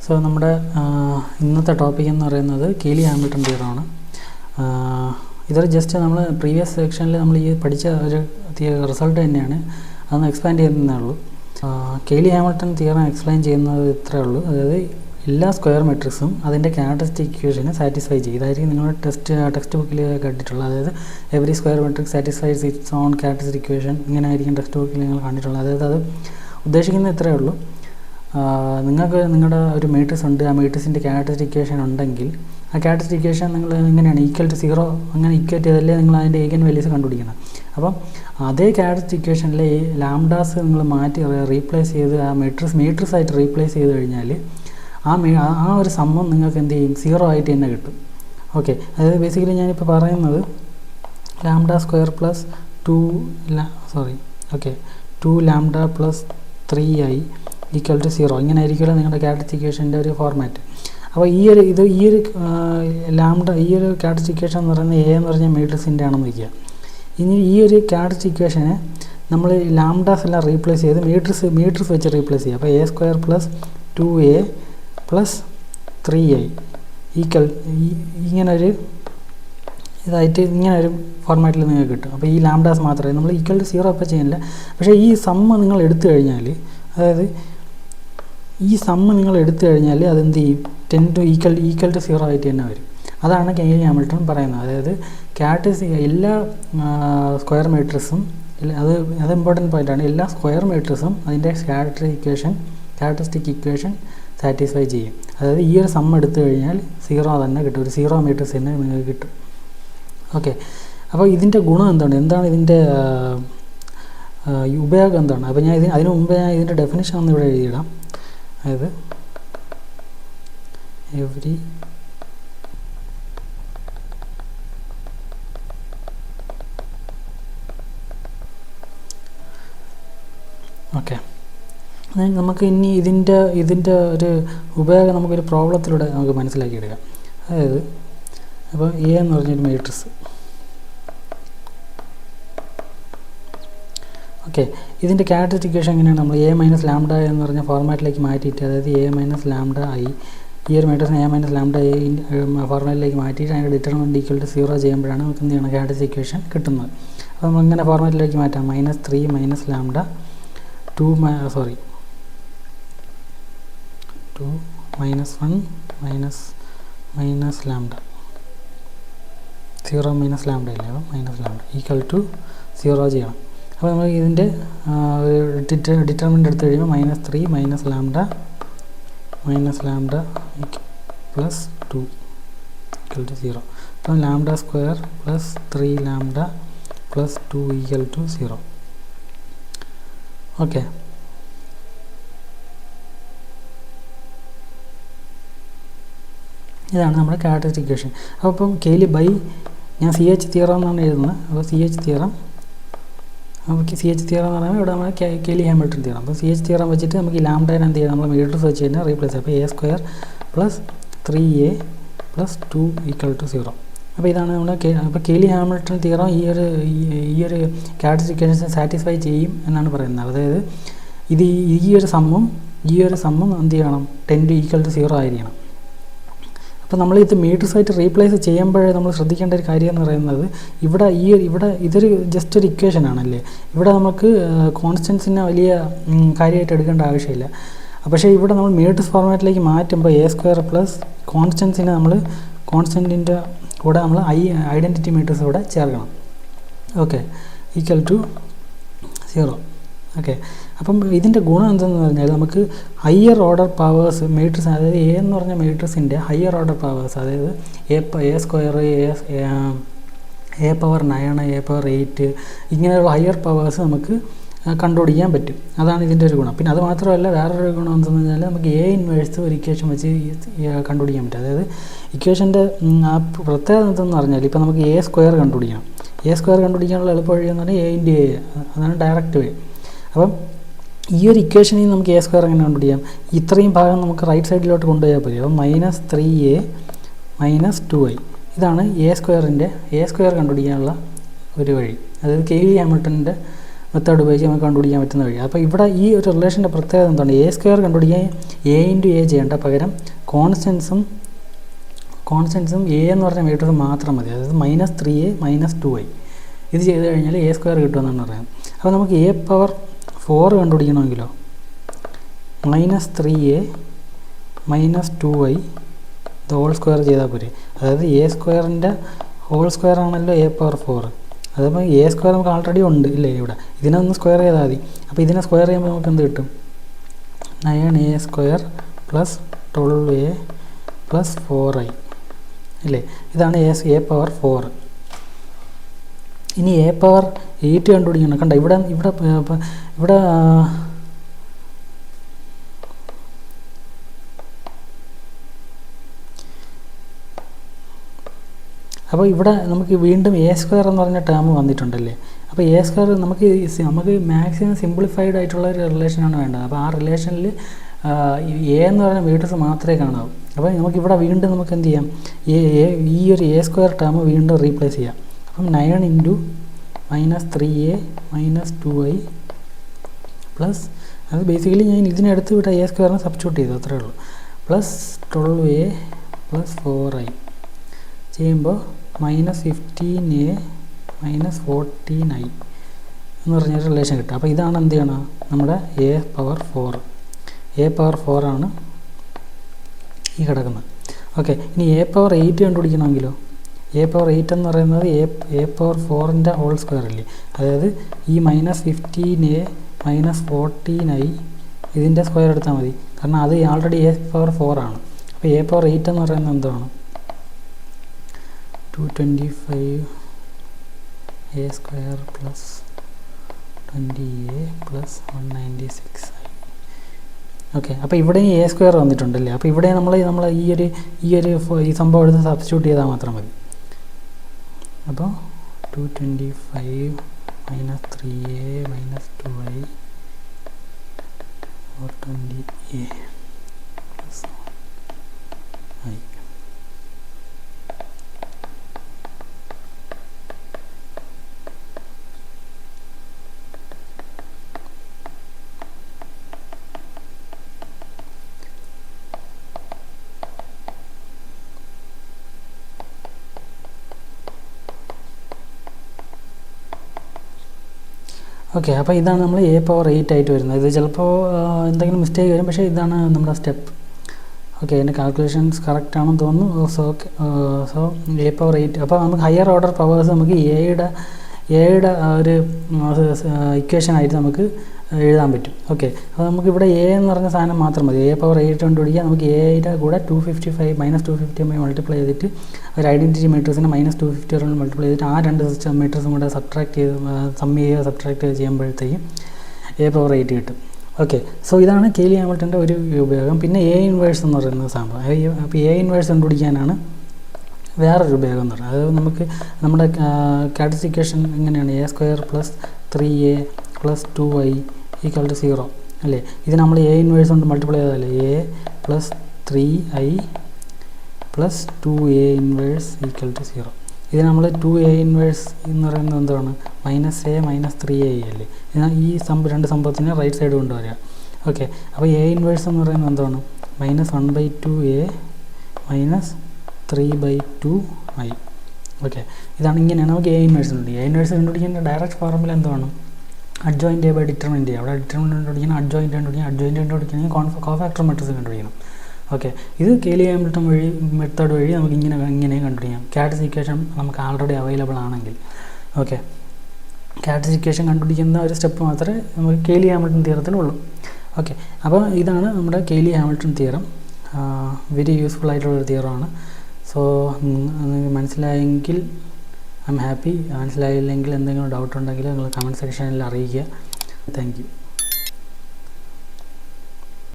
So നമ്മുടെ ഇന്നത്തെ topic എന്ന് പറയുന്നത് കെയ്ലി ഹാമിൽട്ടൺ തിയറമാണ്. ഇതൊരു ജസ്റ്റ് നമ്മൾ പ്രീവിയസ് സെക്ഷനിൽ നമ്മൾ ഈ പഠിച്ച ഒരു റിസൾട്ട് തന്നെയാണ്, അതൊന്ന് എക്സ്പാൻഡ് ചെയ്യുന്നതേ ഉള്ളൂ. കെയ്ലി ഹാമിൽട്ടൺ തിയറം എക്സ്പ്ലെയിൻ ചെയ്യുന്നത് ഇത്രയേ ഉള്ളൂ. അതായത് എല്ലാ സ്ക്വയർ മെട്രിക്സും അതിൻ്റെ ക്യാരക്ടറിസ്റ്റിക് ഇക്വേഷനെ സാറ്റിസ്ഫൈ ചെയ്യും. ഇതായിരിക്കും നിങ്ങൾ ടെക്സ്റ്റ് ബുക്കിൽ കണ്ടിട്ടുള്ളത്. അതായത് every square matrix satisfies it's on characteristic equation, ഇങ്ങനെ ആയിരിക്കും ടെക്സ്റ്റ് ബുക്കിൽ നിങ്ങൾ കണ്ടിട്ടുള്ളത്. അതായത് അത് ഉദ്ദേശിക്കുന്നത് ഇത്രയേ ഉള്ളൂ. നിങ്ങൾക്ക് നിങ്ങളുടെ ഒരു മീറ്റേഴ്സ് ഉണ്ട്, ആ മീറ്റേഴ്സിൻ്റെ ക്യാരക്ടറിസ്റ്റിക് ഇക്വേഷൻ ഉണ്ടെങ്കിൽ ആ ക്യാരക്ടറിസ്റ്റിക് ഇക്വേഷൻ നിങ്ങൾ എങ്ങനെയാണ് ഈക്വൽ ടു 0 അങ്ങനെ ഇക്വേറ്റ് ചെയ്തല്ലേ നിങ്ങൾ അതിൻ്റെ ഈഗൻ വാല്യൂസ് കണ്ടുപിടിക്കുന്നത്. അപ്പം അതേ ക്യാരക്ടറിസ്റ്റിക് ഇക്വേഷനിലെ ഈ ലാംഡാസ് നിങ്ങൾ മാറ്റി റീപ്ലേസ് ചെയ്ത് ആ മീറ്റേഴ്സ് ആയിട്ട് റീപ്ലേസ് ചെയ്ത് കഴിഞ്ഞാൽ ആ ഒരു സമ്മം നിങ്ങൾക്ക് എന്ത് ചെയ്യും, 0 ആയിട്ട് തന്നെ കിട്ടും. ഓക്കെ, അതായത് ബേസിക്കലി ഞാനിപ്പോൾ പറയുന്നത് lambda square plus 2 lambda plus 3i equal to 0 ഇങ്ങനെ ആയിരിക്കുമല്ലോ നിങ്ങളുടെ ക്യാരക്ടറിസ്റ്റിക് ഇക്വേഷൻ്റെ ഒരു ഫോർമാറ്റ്. അപ്പോൾ ഈ ഒരു ക്യാരക്ടറിസ്റ്റിക് ഇക്വേഷൻ എന്ന് പറയുന്നത് എ എന്ന് പറഞ്ഞാൽ മീറ്റേഴ്സിൻ്റെ ആണെന്ന് വയ്ക്കുക. ഇനി ഈ ഒരു ക്യാരക്ടറിസ്റ്റിക് ഇക്വേഷനെ നമ്മൾ ലാംഡാസ് എല്ലാം റീപ്ലേസ് ചെയ്ത് മീറ്റേഴ്സ് വെച്ച് റീപ്ലേസ് ചെയ്യുക. അപ്പോൾ A square plus 2a plus 3i equal ഇങ്ങനൊരു ഫോർമാറ്റിൽ നിങ്ങൾക്ക് കിട്ടും. അപ്പോൾ ഈ ലാംഡാസ് മാത്രമേ നമ്മൾ ഈക്വൽ ടു 0 അപ്പോൾ ചെയ്യുന്നില്ല. പക്ഷേ ഈ സമ്മ് നിങ്ങൾ എടുത്തു കഴിഞ്ഞാൽ, അതായത് ഈ സമ്മ് നിങ്ങൾ എടുത്തു കഴിഞ്ഞാൽ അതെന്ത് ചെയ്യും, 10 to ഈക്വൽ ടു 0 ആയിട്ട് തന്നെ വരും. അതാണ് കെയ്ലി ഹാമിൽട്ടൺ പറയുന്നത്. അതായത് എല്ലാ സ്ക്വയർ മെട്രിക്സും അത് ഇമ്പോർട്ടൻറ്റ് പോയിൻ്റാണ്. എല്ലാ സ്ക്വയർ മെട്രിക്സും അതിൻ്റെ ക്യാരക്ടറിസ്റ്റിക് ഇക്വേഷൻ സാറ്റിസ്ഫൈ ചെയ്യും. അതായത് ഈ ഒരു സമ്മ് എടുത്തു കഴിഞ്ഞാൽ 0 തന്നെ കിട്ടും, ഒരു 0 മീറ്റേഴ്സ് തന്നെ നിങ്ങൾക്ക് കിട്ടും. ഓക്കെ, അപ്പോൾ ഇതിൻ്റെ ഗുണം എന്താണ് ഇതിൻ്റെ ഉപയോഗം എന്താണ്? അപ്പോൾ അതിന് മുമ്പ് ഞാൻ ഇതിൻ്റെ ഡെഫിനിഷൻ ഒന്ന് ഇവിടെ എഴുതിയിടാം. അതായത് ഓക്കെ, നമുക്ക് ഇനി ഇതിൻ്റെ ഒരു ഉപയോഗം നമുക്കൊരു പ്രോബ്ലത്തിലൂടെ നമുക്ക് മനസ്സിലാക്കിയെടുക്കാം. അതായത് അപ്പോൾ എ എന്ന് പറഞ്ഞൊരു മാട്രിക്സ്. ഓക്കെ, ഇതിൻ്റെ ക്യാരക്ടറിസ്റ്റിക് ഇക്വേഷൻ എങ്ങനെയാണ്, നമ്മൾ എ മൈനസ് ലാംഡ എന്ന് പറഞ്ഞ ഫോർമാറ്റിലേക്ക് മാറ്റിയിട്ട്, അതായത് എ മൈനസ് ലാംഡ ഐ, ഈ ഒരു മാട്രിക്സിനെ എ മൈനസ് ലാംഡ ഐ ഫോർമാറ്റിലേക്ക് മാറ്റിയിട്ട് അതിൻ്റെ ഡിറ്റർമിനൻ്റ് ഈക്വൽ ടു 0 ചെയ്യുമ്പോഴാണ് നമുക്ക് എന്ത് ചെയ്യണം, ക്യാരക്ടറിസ്റ്റിക് ഇക്വേഷൻ കിട്ടുന്നത്. അപ്പോൾ നമ്മളിങ്ങനെ ഫോർമാറ്റിലേക്ക് മാറ്റാം. -3 minus lambda 2 minus 1 minus lambda 0 minus lambda ഇല്ലേ, അപ്പം മൈനസ് ലാംഡ ഈക്വൽ ടു 0 ചെയ്യണം. അപ്പോൾ നമ്മൾ ഇതിൻ്റെ ഡിറ്റർമിനൻ്റ് എടുത്ത് കഴിയുമ്പോൾ -3 minus lambda plus 2 equal to 0. അപ്പോൾ lambda square plus 3 lambda plus 2 equal to 0. Okay, ഇതാണ് നമ്മുടെ ക്യാരക്ടറിസ്റ്റിക് ഇക്വേഷൻ. അപ്പം കെയ്ലി ബൈ ഞാൻ CH തിയറം എന്നാണ് എഴുതുന്നത്. അപ്പോൾ CH തിയറം എന്ന് പറയുമ്പോൾ ഇവിടെ നമ്മൾ കെയ്ലി ഹാമിൽട്ടൺ തിയറം. അപ്പോൾ CH തിയറം വെച്ചിട്ട് നമുക്ക് ഈ ലാംഡേനെ എന്ത് ചെയ്യാം, നമ്മൾ മീറ്റേഴ്സ് വെച്ച് തന്നെ റീപ്ലേസ് ചെയ്യാം. അപ്പോൾ A square plus 3a plus 2 equal to 0. അപ്പോൾ ഇതാണ് നമ്മുടെ അപ്പോൾ കെയ്ലി ഹാമിൽട്ടൺ തിയറം ഈ ഒരു ക്യാരക്ടറിസ്റ്റിക് ഇക്വേഷൻ സാറ്റിസ്ഫൈ ചെയ്യും എന്നാണ് പറയുന്നത്. അതായത് ഈ ഒരു സമ്മും എന്ത് ചെയ്യണം, 10 to ഈക്വൽ ടു 0 ആയിരിക്കണം. അപ്പോൾ നമ്മൾ ഇത് മീറ്റേഴ്സ് ആയിട്ട് റീപ്ലേസ് ചെയ്യുമ്പോഴേ നമ്മൾ ശ്രദ്ധിക്കേണ്ട ഒരു കാര്യം എന്ന് പറയുന്നത്, ഇവിടെ ഇതൊരു ജസ്റ്റ് ഒരു ഇക്വേഷൻ ആണല്ലേ, ഇവിടെ നമുക്ക് കോൺസ്റ്റൻസിനെ വലിയ കാര്യമായിട്ട് എടുക്കേണ്ട ആവശ്യമില്ല. പക്ഷേ ഇവിടെ നമ്മൾ മീറ്റേഴ്സ് ഫോർമാറ്റിലേക്ക് മാറ്റുമ്പോൾ എ സ്ക്വയർ പ്ലസ് കോൺസ്റ്റൻസിനെ കോൺസ്റ്റൻറ്റിൻ്റെ കൂടെ നമ്മൾ ഐഡൻറ്റിറ്റി മീറ്റേഴ്സ് കൂടെ ചേർക്കണം. Okay, equal to 0. ഓക്കെ, അപ്പം ഇതിൻ്റെ ഗുണം എന്തെന്ന് പറഞ്ഞാൽ നമുക്ക് ഹയർ ഓർഡർ പവേഴ്സ് മീറ്റേഴ്സ്, അതായത് എ എന്ന് പറഞ്ഞ മീറ്റേഴ്സിൻ്റെ ഹയർ ഓർഡർ പവേഴ്സ്, അതായത് A square, A power 9, A power 8 ഇങ്ങനെയുള്ള ഹയർ പവേഴ്സ് നമുക്ക് കണ്ടുപിടിക്കാൻ പറ്റും. അതാണ് ഇതിൻ്റെ ഒരു ഗുണം. പിന്നെ അത് മാത്രമല്ല, വേറൊരു ഗുണം എന്തെന്ന് പറഞ്ഞാൽ നമുക്ക് എ ഇൻവേഴ്സ് ഒരു ഇക്വേഷൻ വെച്ച് കണ്ടുപിടിക്കാൻ പറ്റും. അതായത് ഇക്വേഷൻ്റെ ആ പ്രത്യേകത എന്തെന്ന് പറഞ്ഞാൽ, ഇപ്പോൾ നമുക്ക് എ സ്ക്വയർ കണ്ടുപിടിക്കണം. എ സ്ക്വയർ കണ്ടുപിടിക്കാനുള്ള എളുപ്പ വഴി എന്ന് പറഞ്ഞാൽ a × a, അതാണ് ഡയറക്റ്റ് വേ. അപ്പം ഈ ഒരു ഇക്വേഷനിൽ നമുക്ക് എ സ്ക്വയർ എങ്ങനെ കണ്ടുപിടിക്കാം, ഇത്രയും ഭാഗം നമുക്ക് റൈറ്റ് സൈഡിലോട്ട് കൊണ്ടുപോയാൽ മതി. അപ്പം -3a മൈനസ് 2i ഇതാണ് എ സ്ക്വയർ കണ്ടുപിടിക്കാനുള്ള ഒരു വഴി. അതായത് കെയ്ലി ഹാമിൽട്ടൻ്റെ മെത്തേഡ് ഉപയോഗിച്ച് നമുക്ക് കണ്ടുപിടിക്കാൻ പറ്റുന്ന വഴി. അപ്പോൾ ഇവിടെ ഈ ഒരു റിലേഷൻ്റെ പ്രത്യേകത എന്താണ്? എ സ്ക്വയർ കണ്ടുപിടിക്കാൻ എ ഇൻറ്റു എ ചെയ്യേണ്ട, പകരം കോൺസ്റ്റൻസും എ എന്ന് പറഞ്ഞ മീറ്റർ മാത്രം മതി. അതായത് -3a -2i ഇത് ചെയ്ത് കഴിഞ്ഞാൽ എ സ്ക്വയർ കിട്ടുമെന്നാണ് പറയുന്നത്. അപ്പോൾ നമുക്ക് എ പവർ 4 കണ്ടുപിടിക്കണമെങ്കിലോ -3a -2i ഹോൾ സ്ക്വയർ ചെയ്താൽ പോരെ. അതായത് എ സ്ക്വയറിൻ്റെ ഹോൾ സ്ക്വയർ ആണല്ലോ എ പവർ 4. അതപ്പോൾ എ സ്ക്വയർ നമുക്ക് ആൾറെഡി ഉണ്ട് ഇല്ലേ ഇവിടെ, ഇതിനെ ഒന്ന് സ്ക്വയർ ചെയ്താൽ മതി. അപ്പോൾ ഇതിനെ സ്ക്വയർ ചെയ്യുമ്പോൾ നമുക്ക് എന്ത് കിട്ടും? 9a square plus 12a plus 4i അല്ലേ. ഇതാണ് എ പവർ 4. ഇനി എ പവർ 8 കണ്ടുപിടിക്കണം. കണ്ട ഇവിടെ അപ്പോൾ ഇവിടെ നമുക്ക് വീണ്ടും എ സ്ക്വയർ എന്ന് പറഞ്ഞ ടേം വന്നിട്ടുണ്ടല്ലേ. അപ്പോൾ എ സ്ക്വയർ നമുക്ക് മാക്സിമം സിംപ്ലിഫൈഡ് ആയിട്ടുള്ള ഒരു റിലേഷനാണ് വേണ്ടത്. അപ്പോൾ ആ റിലേഷനിൽ എ എന്ന് പറഞ്ഞ മീറ്റേഴ്സ് മാത്രമേ കാണാവൂ. അപ്പോൾ നമുക്കിവിടെ വീണ്ടും നമുക്ക് എന്ത് ചെയ്യാം? ഈ ഒരു എ സ്ക്വയർ ടേം വീണ്ടും റീപ്ലേസ് ചെയ്യാം. അപ്പം 9 ഇൻറ്റു -3a -2i പ്ലസ്, അത് ബേസിക്കലി ഞാൻ ഇതിനടുത്ത് വിട്ട എ സ്ക്വയറിനെ സബ്സ്റ്റിറ്റ്യൂട്ട് ചെയ്തു, അത്രേ ഉള്ളൂ, പ്ലസ് 12a പ്ലസ് 4i ചെയ്യുമ്പോൾ -15a -14i എന്ന് പറഞ്ഞൊരു റിലേഷൻ കിട്ടും. അപ്പോൾ ഇതാണ് എന്ത് ചെയ്യണം? നമ്മുടെ എ പവർ 4 ആണ് ഈ കിടക്കുന്നത്. ഓക്കെ, ഇനി എ പവർ 8 കണ്ടുപിടിക്കണമെങ്കിലോ എ പവർ 8 എന്ന് പറയുന്നത് എ പവർ 4ൻ്റെ ഹോൾ സ്ക്വയർ അല്ലേ. അതായത് ഈ -15a -14i ഇതിൻ്റെ സ്ക്വയർ എടുത്താൽ മതി, കാരണം അത് ആൾറെഡി എ പവർ 4 ആണ്. അപ്പോൾ എ പവർ 8 എന്ന് പറയുന്നത് എന്താണ്? 225a square plus 20a plus 196i. Okay, അപ്പോൾ ഇവിടെ എ സ്ക്വയർ വന്നിട്ടുണ്ടല്ലേ. അപ്പോൾ ഇവിടെ നമ്മൾ ഈ സംഭവം എടുത്ത് സബ്സ്റ്റിറ്റ്യൂട്ട് ചെയ്താൽ മാത്രം മതി. അപ്പോൾ 225 -3a -2i 420a plus i. Okay, അപ്പോൾ ഇതാണ് നമ്മൾ എ പവർ 8 ആയിട്ട് വരുന്നത്. ഇത് ചിലപ്പോൾ എന്തെങ്കിലും മിസ്റ്റേക്ക് വരും, പക്ഷേ ഇതാണ് നമ്മുടെ സ്റ്റെപ്പ്. ഓക്കെ, എൻ്റെ കാൽക്കുലേഷൻസ് കറക്റ്റ് ആണെന്ന് തോന്നുന്നു. So A power 8. അപ്പോൾ നമുക്ക് ഹയർ ഓർഡർ പവേഴ്സ് നമുക്ക് എയുടെ ഒരു ഇക്വേഷനായിട്ട് നമുക്ക് എഴുതാൻ പറ്റും. ഓക്കെ, അപ്പോൾ നമുക്കിവിടെ എ എന്ന് പറഞ്ഞ സാധനം മാത്രം മതി. എ പവർ 8 കണ്ടുപിടിക്കുക. നമുക്ക് എയുടെ കൂടെ 255 -250 മൾട്ടിപ്ലൈ ചെയ്തിട്ട് ഒരു ഐഡൻറ്റിറ്റി മീറ്റേഴ്സിനെ -250 കൊണ്ട് മൾട്ടിപ്ലൈ ചെയ്തിട്ട് ആ രണ്ട് മീറ്റേഴ്സും കൂടെ സബ്ട്രാക്ട് ചെയ്യുമ്പോഴത്തേക്കും എ പവർ 8 കിട്ടും. ഓക്കെ, സോ ഇതാണ് കെയ്ലി ഹാമിൽട്ടൻ്റെ ഒരു ഉപയോഗം. പിന്നെ എ ഇൻവേഴ്സ് എന്ന് പറയുന്ന സംഭവം. അപ്പോൾ എ ഇൻവേഴ്സ് കണ്ടുപിടിക്കാനാണ് വേറൊരു ഉപയോഗം എന്ന് പറയുന്നത്. അത് നമുക്ക് നമ്മുടെ കാറ്റഗറിസിക്കേഷൻ ഇങ്ങനെയാണ്: A square plus 3a plus 2i equal to 0 അല്ലേ. ഇത് നമ്മൾ എ ഇൻവേഴ്സ് കൊണ്ട് മൾട്ടിപ്ലൈ ചെയ്താലേ A plus 3i plus 2a inverse equal to 0. ഇത് നമ്മൾ 2a ഇൻവേഴ്സ് എന്ന് പറയുന്നത് എന്താണ്? -a -3a അല്ലേ. ഈ രണ്ട് സംഭവത്തിന് റൈറ്റ് സൈഡ് കൊണ്ടുവരിക. ഓക്കെ, അപ്പോൾ എ ഇൻവേഴ്സ് എന്ന് പറയുന്നത് എന്താണ്? -1/2a -3/2i. ഓക്കെ, ഇതാണ് ഇങ്ങനെയാണ് നമുക്ക് എ ഇൻവേഴ്സ് കണ്ടുപിടിക്കുക. എ ഇൻവേഴ്സ് കണ്ടുപിടിക്കേണ്ട ഡയറക്റ്റ് ഫോർമുല എന്താണ്? Adjoint A by determinant A. അവിടെ ഡിറ്റർമിനൻ്റ് കണ്ടുപിടിക്കണം, അഡ്ജോയിൻ്റ് കണ്ടുപിടിക്കണമെങ്കിൽ കോഫാക്ടർ മെട്രിക്സ് കണ്ടുപിടിക്കണം. ഓക്കെ, ഇത് കെയ്ലി ഹാമിൽട്ടൺ മെത്തേഡ് വഴി നമുക്ക് ഇങ്ങനെ കണ്ടുപിടിക്കാം. കാറ്റഗറിസിക്കേഷൻ നമുക്ക് ആൾറെഡി അവൈലബിൾ ആണെങ്കിൽ. ഓക്കെ, കാറ്റഗറിസിക്കേഷൻ കണ്ടുപിടിക്കുന്ന ഒരു സ്റ്റെപ്പ് മാത്രമേ നമുക്ക് കെയ്ലി ഹാമിൽട്ടൺ തിയറത്തിലുള്ളൂ. ഓക്കെ, അപ്പോൾ ഇതാണ് നമ്മുടെ Cayley Hamilton theorem. Very useful ആയിട്ടുള്ളൊരു തിയറമാണ്. സോ മനസ്സിലായെങ്കിൽ ഐ എം ഹാപ്പി. മനസ്സിലായില്ലെങ്കിൽ എന്തെങ്കിലും ഡൗട്ട് ഉണ്ടെങ്കിൽ നിങ്ങൾ കമൻറ്റ് സെക്ഷനിൽ അറിയിക്കുക. Thank U.